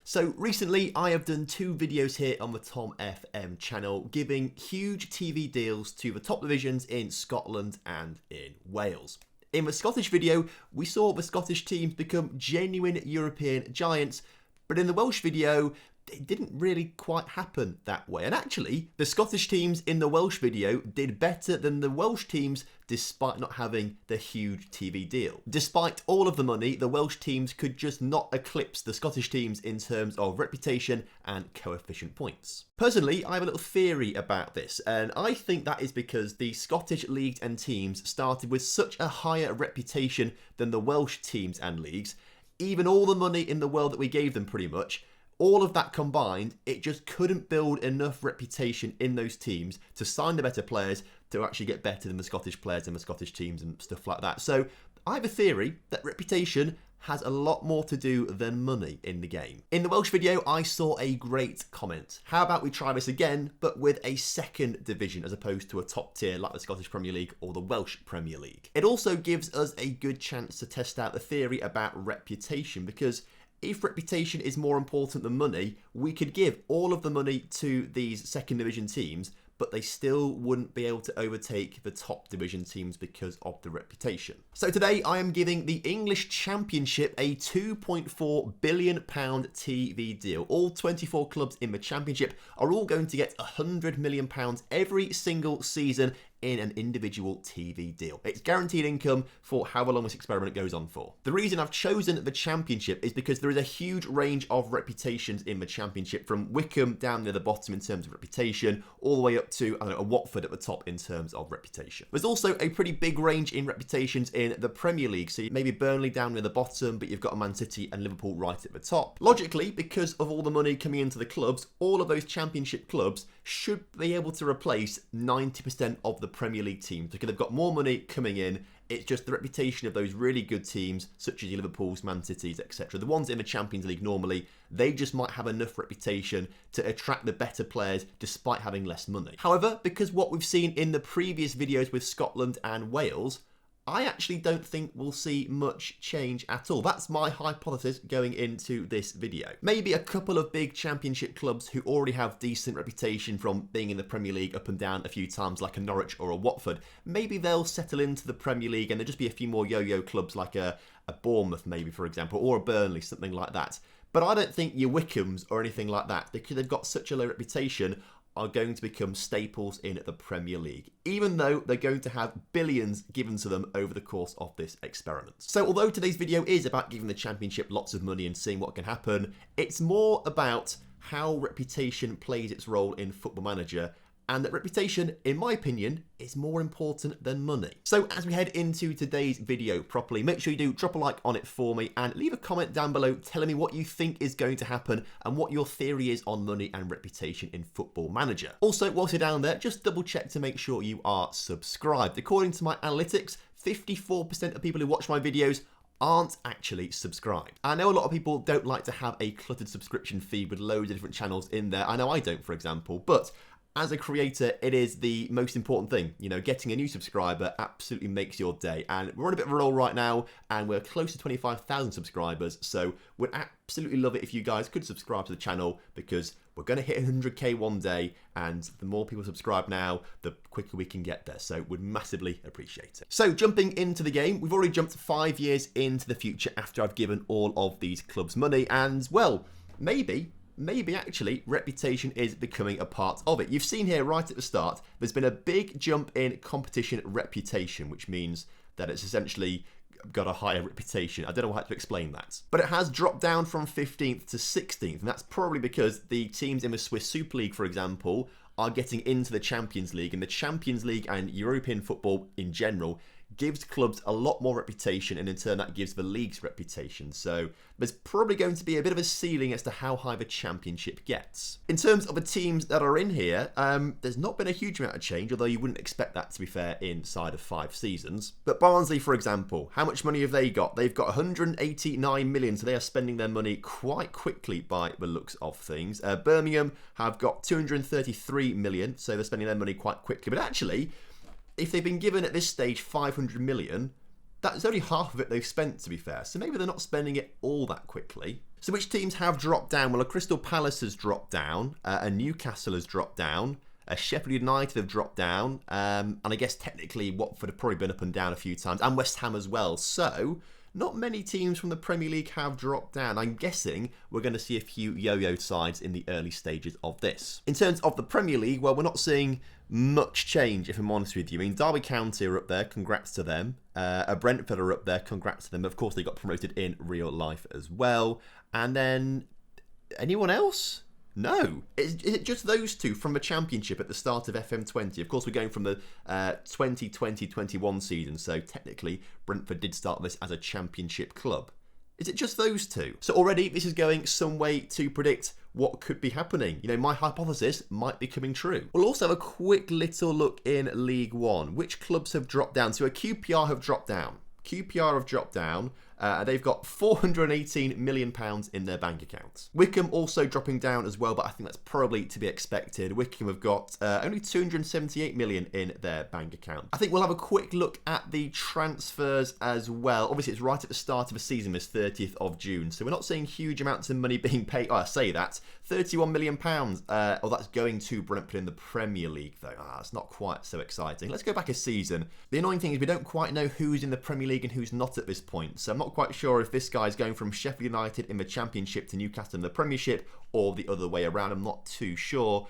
So recently I have done 2 videos here on the TomFM channel giving huge TV deals to the top divisions in Scotland and in Wales. In the Scottish video, we saw the Scottish teams become genuine European giants, but in the Welsh video, it didn't really quite happen that way. And actually, the Scottish teams in the Welsh video did better than the Welsh teams despite not having the huge TV deal. Despite all of the money, the Welsh teams could just not eclipse the Scottish teams in terms of reputation and coefficient points. Personally, I have a little theory about this, and I think that is because the Scottish leagues and teams started with such a higher reputation than the Welsh teams and leagues. Even all the money in the world that we gave them pretty much, all of that combined, it just couldn't build enough reputation in those teams to sign the better players to actually get better than the Scottish players and the Scottish teams and stuff like that. So I have a theory that reputation has a lot more to do than money in the game. In the Welsh video, I saw a great comment. How about we try this again, but with a second division as opposed to a top tier like the Scottish Premier League or the Welsh Premier League. It also gives us a good chance to test out the theory about reputation, because if reputation is more important than money, we could give all of the money to these second division teams, but they still wouldn't be able to overtake the top division teams because of the reputation. So today I am giving the English Championship a £2.4 billion TV deal. All 24 clubs in the Championship are all going to get £100 million every single season in an individual TV deal. It's guaranteed income for however long this experiment goes on for. The reason I've chosen the Championship is because there is a huge range of reputations in the Championship, from Wycombe down near the bottom in terms of reputation, all the way up to, I don't know, a Watford at the top in terms of reputation. There's also a pretty big range in reputations in the Premier League, so maybe Burnley down near the bottom, but you've got a Man City and Liverpool right at the top. Logically, because of all the money coming into the clubs, all of those Championship clubs should be able to replace 90% of the Premier League teams because they've got more money coming in. It's just the reputation of those really good teams, such as your Liverpools, Man Cities, etc. The ones in the Champions League normally, they just might have enough reputation to attract the better players despite having less money. However, because what we've seen in the previous videos with Scotland and Wales, I actually don't think we'll see much change at all. That's my hypothesis going into this video. Maybe a couple of big Championship clubs who already have decent reputation from being in the Premier League up and down a few times, like a Norwich or a Watford, maybe they'll settle into the Premier League and there'll just be a few more yo-yo clubs like a Bournemouth maybe, for example, or a Burnley, something like that. But I don't think your Wycombes or anything like that, because they've got such a low reputation, are going to become staples in the Premier League, even though they're going to have billions given to them over the course of this experiment. So although today's video is about giving the Championship lots of money and seeing what can happen, it's more about how reputation plays its role in Football Manager, and that reputation, in my opinion, is more important than money. So as we head into today's video properly, make sure you do drop a like on it for me and leave a comment down below telling me what you think is going to happen and what your theory is on money and reputation in Football Manager. Also, whilst you're down there, just double check to make sure you are subscribed. According to my analytics, 54% of people who watch my videos aren't actually subscribed. I know a lot of people don't like to have a cluttered subscription feed with loads of different channels in there. I know I don't, for example, but as a creator, it is the most important thing. You know, getting a new subscriber absolutely makes your day. And we're on a bit of a roll right now, and we're close to 25,000 subscribers. So we'd absolutely love it if you guys could subscribe to the channel, because we're going to hit 100k one day. And the more people subscribe now, the quicker we can get there. So we'd massively appreciate it. So jumping into the game, we've already jumped 5 years into the future after I've given all of these clubs money. And well, maybe actually reputation is becoming a part of it. You've seen here right at the start, there's been a big jump in competition reputation, which means that it's essentially got a higher reputation. I don't know how to explain that. But it has dropped down from 15th to 16th, and that's probably because the teams in the Swiss Super League, for example, are getting into the Champions League, and the Champions League and European football in general gives clubs a lot more reputation, and in turn that gives the league's reputation. So there's probably going to be a bit of a ceiling as to how high the Championship gets. In terms of the teams that are in here, there's not been a huge amount of change, although you wouldn't expect that, to be fair, inside of 5 seasons. But Barnsley, for example, how much money have they got? They've got 189 million, so they are spending their money quite quickly by the looks of things. Birmingham have got 233 million, so they're spending their money quite quickly. But actually, if they've been given at this stage 500 million, that's only half of it they've spent, to be fair. So maybe they're not spending it all that quickly. So which teams have dropped down? Well, a Crystal Palace has dropped down, a Newcastle has dropped down, a Sheffield United have dropped down, and I guess technically Watford have probably been up and down a few times, and West Ham as well. So not many teams from the Premier League have dropped down. I'm guessing we're going to see a few yo-yo sides in the early stages of this. In terms of the Premier League, well, we're not seeing much change, if I'm honest with you. I mean, Derby County are up there, congrats to them. Brentford are up there, congrats to them. Of course, they got promoted in real life as well. And then, anyone else? No. Is it just those two from the Championship at the start of FM20? Of course, we're going from the 2020-21 season, so technically Brentford did start this as a Championship club. Is it just those two? So already this is going some way to predict what could be happening. You know, my hypothesis might be coming true. We'll also have a quick little look in League One. Which clubs have dropped down? So a QPR have dropped down. QPR have dropped down. They've got £418 million in their bank accounts. Wycombe also dropping down as well, but I think that's probably to be expected. Wycombe have got only £278 million in their bank account. I think we'll have a quick look at the transfers as well. Obviously, it's right at the start of the season, this 30th of June, so we're not seeing huge amounts of money being paid. Oh, I say that. £31 million. That's going to Brentford in the Premier League, though. It's not quite so exciting. Let's go back a season. The annoying thing is we don't quite know who's in the Premier League and who's not at this point, so I'm not quite sure if this guy's going from Sheffield United in the Championship to Newcastle in the Premiership or the other way around. I'm not too sure.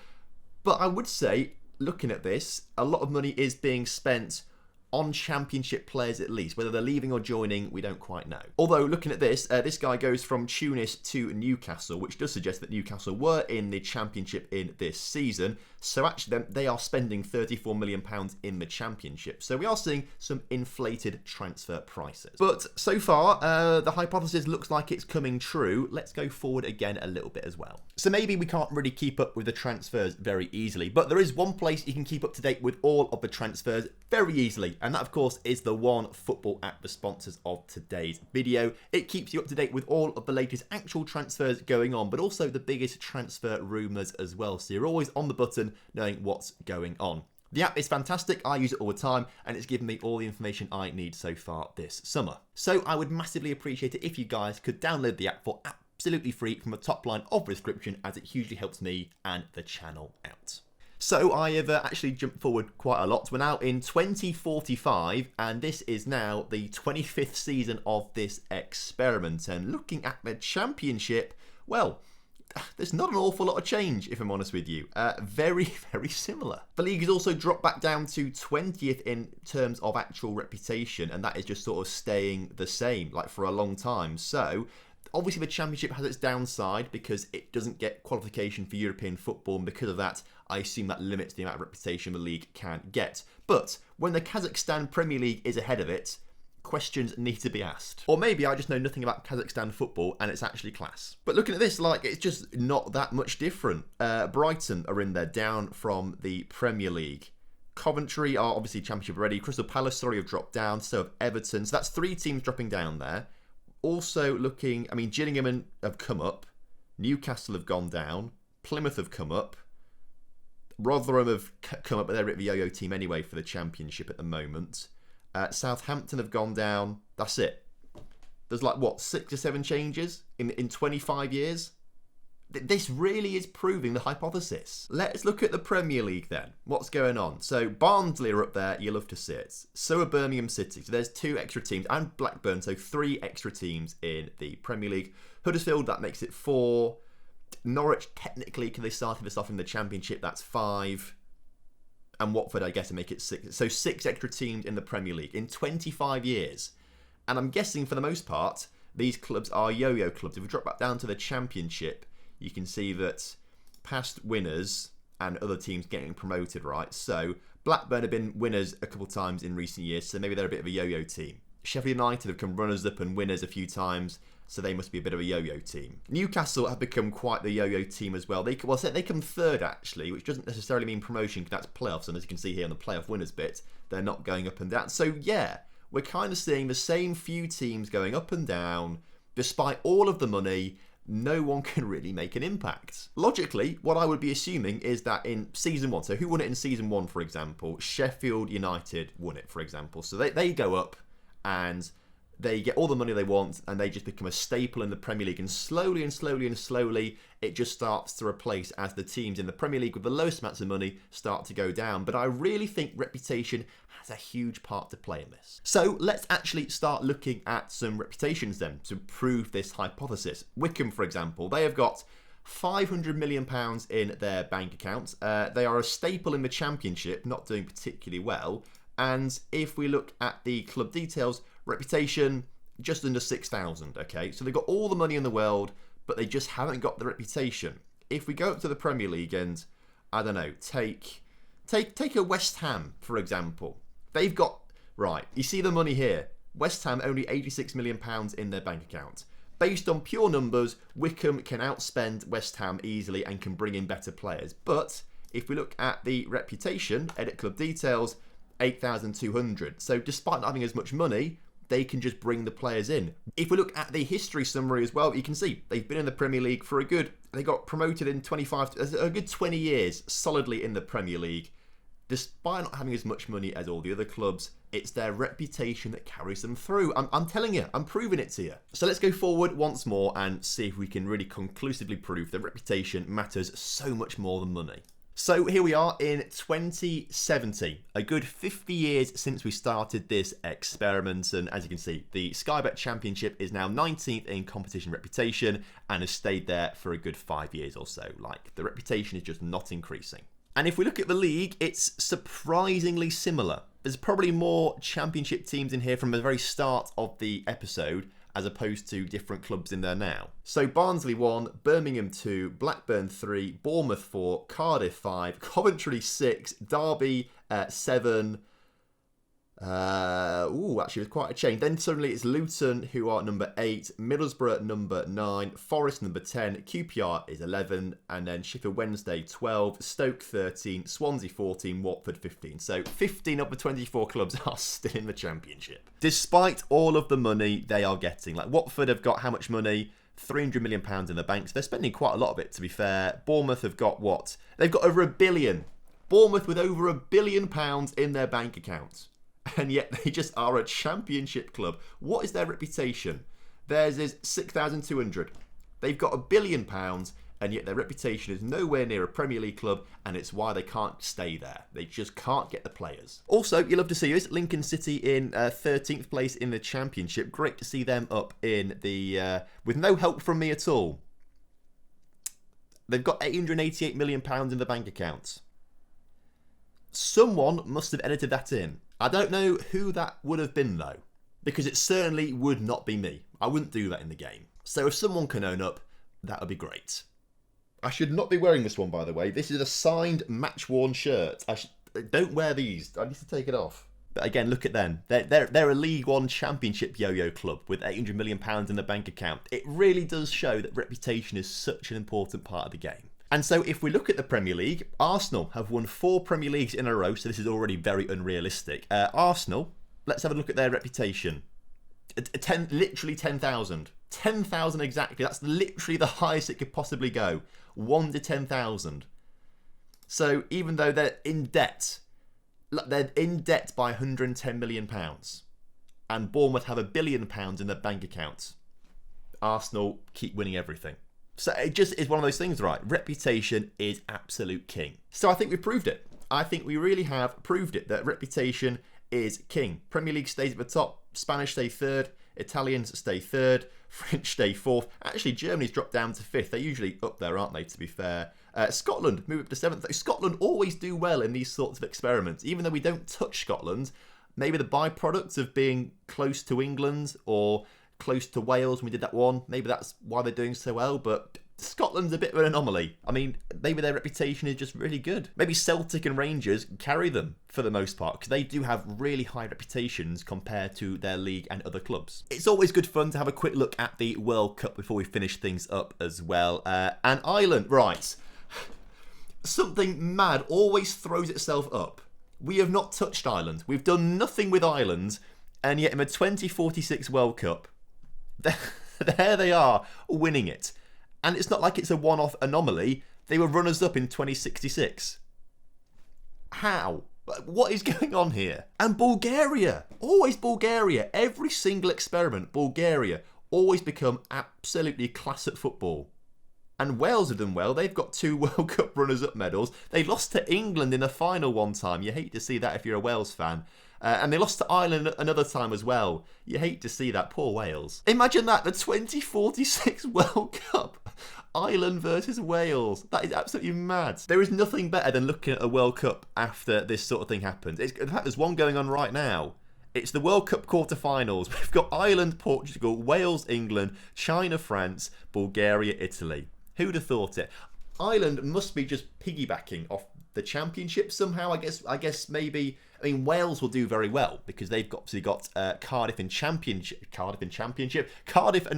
But I would say, looking at this, a lot of money is being spent on Championship players at least. Whether they're leaving or joining, we don't quite know. Although, looking at this, this guy goes from Tunis to Newcastle, which does suggest that Newcastle were in the Championship in this season. So actually, they are spending £34 million in the Championship. So we are seeing some inflated transfer prices. But so far, the hypothesis looks like it's coming true. Let's go forward again a little bit as well. So maybe we can't really keep up with the transfers very easily, but there is one place you can keep up to date with all of the transfers very easily. And that, of course, is the One Football app, the sponsors of today's video. It keeps you up to date with all of the latest actual transfers going on, but also the biggest transfer rumours as well. So you're always on the button knowing what's going on. The app is fantastic. I use it all the time, and it's given me all the information I need so far this summer. So I would massively appreciate it if you guys could download the app for absolutely free from the top line of the description, as it hugely helps me and the channel out. So I have actually jumped forward quite a lot. We're now in 2045, and this is now the 25th season of this experiment. And looking at the Championship, well, there's not an awful lot of change, if I'm honest with you. Very, very similar. The league has also dropped back down to 20th in terms of actual reputation, and that is just sort of staying the same, like for a long time. So obviously the Championship has its downside because it doesn't get qualification for European football, and because of that, I assume that limits the amount of reputation the league can get. But when the Kazakhstan Premier League is ahead of it, questions need to be asked. Or maybe I just know nothing about Kazakhstan football and it's actually class. But looking at this, like, it's just not that much different. Brighton are in there, down from the Premier League. Coventry are obviously Championship already. Crystal Palace, have dropped down. So have Everton. So that's 3 teams dropping down there. Also looking, I mean, Gillingham have come up. Newcastle have gone down. Plymouth have come up. Rotherham have come up, but they're a bit of a yo-yo team anyway for the Championship at the moment. Southampton have gone down. That's it. There's like, what, 6 or 7 changes in 25 years? This really is proving the hypothesis. Let's look at the Premier League then. What's going on? So Barnsley are up there. You love to see it. So are Birmingham City. So there's 2 extra teams. And Blackburn. So 3 extra teams in the Premier League. Huddersfield, that makes it 4. Norwich, technically, because they started this off in the Championship, that's 5. And Watford, I guess, to make it 6. So 6 extra teams in the Premier League in 25 years. And I'm guessing, for the most part, these clubs are yo-yo clubs. If we drop back down to the Championship, you can see that past winners and other teams getting promoted, right? So Blackburn have been winners a couple of times in recent years, so maybe they're a bit of a yo-yo team. Sheffield United have come runners-up and winners a few times, so they must be a bit of a yo-yo team. Newcastle have become quite the yo-yo team as well. They come 3rd, actually, which doesn't necessarily mean promotion, because that's playoffs, and as you can see here on the playoff winners bit, they're not going up and down. So yeah, we're kind of seeing the same few teams going up and down. Despite all of the money, no one can really make an impact. Logically, what I would be assuming is that in Season 1, so who won it in Season 1, for example? Sheffield United won it, for example. So they go up, and they get all the money they want, and they just become a staple in the Premier League. And slowly and slowly and slowly, it just starts to replace as the teams in the Premier League with the lowest amounts of money start to go down. But I really think reputation has a huge part to play in this. So let's actually start looking at some reputations then to prove this hypothesis. Wycombe, for example, they have got £500 million in their bank account. They are a staple in the Championship, not doing particularly well. And if we look at the club details, reputation just under 6,000. Okay, so they've got all the money in the world, but they just haven't got the reputation. If we go up to the Premier League and, I don't know, take a West Ham, for example. They've got, right, you see the money here. West Ham only £86 million in their bank account. Based on pure numbers, Wycombe can outspend West Ham easily and can bring in better players. But if we look at the reputation, edit club details, 8,200. So despite not having as much money, they can just bring the players in. If we look at the history summary as well, you can see they've been in the Premier League for they got promoted in a good 20 years solidly in the Premier League. Despite not having as much money as all the other clubs, it's their reputation that carries them through. I'm telling you, I'm proving it to you. So let's go forward once more and see if we can really conclusively prove that reputation matters so much more than money. So here we are in 2070, a good 50 years since we started this experiment. And as you can see, the Sky Bet Championship is now 19th in competition reputation and has stayed there for a good 5 years or so. Like, the reputation is just not increasing. And if we look at the league, it's surprisingly similar. There's probably more Championship teams in here from the very start of the episode, as opposed to different clubs in there now. So Barnsley 1, Birmingham 2, Blackburn 3, Bournemouth 4, Cardiff 5, Coventry 6, Derby 7. Actually, it's quite a change. Then suddenly it's Luton, who are number 8, Middlesbrough number 9, Forest number 10, QPR is 11, and then Sheffield Wednesday 12, Stoke 13, Swansea 14, Watford 15. So 15 of the 24 clubs are still in the Championship, despite all of the money they are getting. Like, Watford have got how much money? £300 million in the bank. So they're spending quite a lot of it, to be fair. Bournemouth have got what? They've got over £1 billion. Bournemouth with over £1 billion in their bank accounts. And yet they just are a Championship club. What is their reputation? Theirs is 6,200. They've got £1 billion, and yet their reputation is nowhere near a Premier League club, and it's why they can't stay there. They just can't get the players. Also, you'll love to see this, Lincoln City in 13th place in the Championship. Great to see them up in the with no help from me at all. They've got £888 million in the bank account. Someone must have edited that in. I don't know who that would have been though, because it certainly would not be me. I wouldn't do that in the game. So if someone can own up, that would be great. I should not be wearing this one, by the way. This is a signed, match-worn shirt. Don't wear these. I need to take it off. But again, look at them. They're a League One Championship yo-yo club with £800 million in the bank account. It really does show that reputation is such an important part of the game. And so if we look at the Premier League, Arsenal have won 4 Premier Leagues in a row, so this is already very unrealistic. Arsenal, let's have a look at their reputation. Literally 10,000. 10,000 exactly. That's literally the highest it could possibly go. 1 to 10,000. So even though they're in debt by £110 million. And Bournemouth have £1 billion in their bank accounts. Arsenal keep winning everything. So it just is one of those things, right? Reputation is absolute king. So I think we proved it. I think we really have proved it, that reputation is king. Premier League stays at the top. Spanish stay 3rd. Italians stay 3rd. French stay 4th. Actually, Germany's dropped down to 5th. They're usually up there, aren't they, to be fair? Scotland move up to 7th. Scotland always do well in these sorts of experiments. Even though we don't touch Scotland, maybe the byproducts of being close to England or close to Wales when we did that one, maybe that's why they're doing so well, but Scotland's a bit of an anomaly. I mean, maybe their reputation is just really good. Maybe Celtic and Rangers carry them for the most part, because they do have really high reputations compared to their league and other clubs. It's always good fun to have a quick look at the World Cup before we finish things up as well. And Ireland, right. Something mad always throws itself up. We have not touched Ireland. We've done nothing with Ireland, and yet in the 2046 World Cup, there they are, winning it. And it's not like it's a one-off anomaly. They were runners-up in 2066. How? What is going on here? And Bulgaria, always Bulgaria. Every single experiment, Bulgaria always become absolutely class at football. And Wales have done well. They've got 2 World Cup runners-up medals. They lost to England in the final one time. You hate to see that if you're a Wales fan. And they lost to Ireland another time as well. You hate to see that. Poor Wales. Imagine that, the 2046 World Cup. Ireland versus Wales. That is absolutely mad. There is nothing better than looking at a World Cup after this sort of thing happens. In fact, there's one going on right now. It's the World Cup quarterfinals. We've got Ireland, Portugal, Wales, England, China, France, Bulgaria, Italy. Who'd have thought it? Ireland must be just piggybacking off the championship somehow. I guess maybe. I mean, Wales will do very well because they've obviously got Cardiff and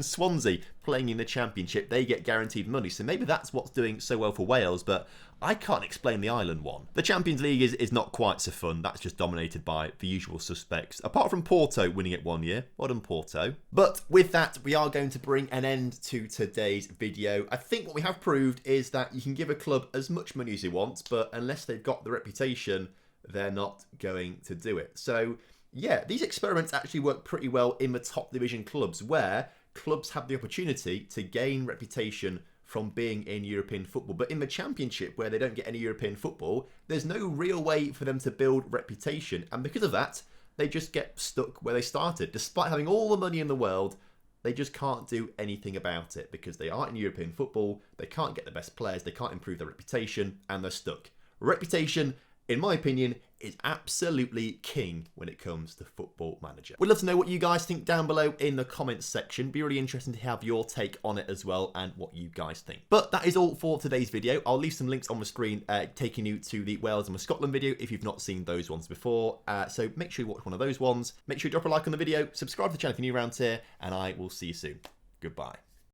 Swansea playing in the championship. They get guaranteed money, so maybe that's what's doing so well for Wales. But I can't explain the Ireland one. The Champions League is not quite so fun. That's just dominated by the usual suspects. Apart from Porto winning it one year. Well done, Porto. But with that, we are going to bring an end to today's video. I think what we have proved is that you can give a club as much money as you want, but unless they've got the reputation, they're not going to do it. So yeah, these experiments actually work pretty well in the top division clubs, where clubs have the opportunity to gain reputation from being in European football. But in the Championship, where they don't get any European football, there's no real way for them to build reputation. And because of that, they just get stuck where they started. Despite having all the money in the world, they just can't do anything about it because they aren't in European football, they can't get the best players, they can't improve their reputation, and they're stuck. Reputation, in my opinion, is absolutely king when it comes to Football Manager. We'd love to know what you guys think down below in the comments section. Be really interesting to have your take on it as well and what you guys think. But that is all for today's video. I'll leave some links on the screen taking you to the Wales and the Scotland video if you've not seen those ones before. So make sure you watch one of those ones. Make sure you drop a like on the video, subscribe to the channel if you're new around here, and I will see you soon. Goodbye.